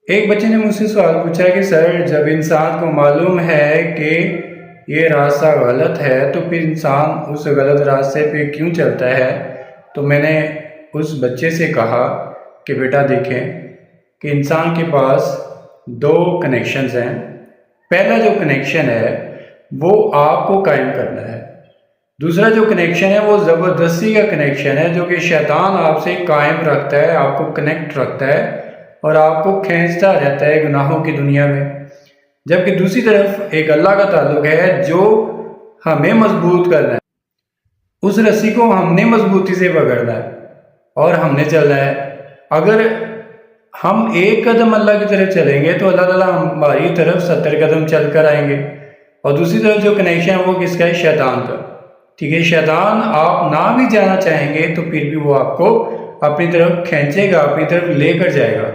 ایک بچے نے مجھ سے سوال پوچھا کہ سر، جب انسان کو معلوم ہے کہ یہ راستہ غلط ہے تو پھر انسان اس غلط راستے پہ کیوں چلتا ہے؟ تو میں نے اس بچے سے کہا کہ بیٹا دیکھیں کہ انسان کے پاس دو کنیکشنز ہیں۔ پہلا جو کنیکشن ہے وہ آپ کو قائم کرنا ہے، دوسرا جو کنیکشن ہے وہ زبردستی کا کنیکشن ہے جو کہ شیطان آپ سے قائم رکھتا ہے، آپ کو کنیکٹ رکھتا ہے اور آپ کو کھینچتا رہتا ہے گناہوں کی دنیا میں۔ جبکہ دوسری طرف ایک اللہ کا تعلق ہے جو ہمیں مضبوط کرنا ہے، اس رسی کو ہم نے مضبوطی سے پکڑنا ہے اور ہم نے چلنا ہے۔ اگر ہم ایک قدم اللہ کی طرف چلیں گے تو اللہ تعالیٰ ہماری طرف 70 قدم چل کر آئیں گے، اور دوسری طرف جو کنیکشن ہے وہ کس کا ہے؟ شیطان کا۔ ٹھیک ہے، شیطان آپ نہ بھی جانا چاہیں گے تو پھر بھی وہ آپ کو اپنی طرف کھینچے گا، اپنی طرف لے کر جائے گا۔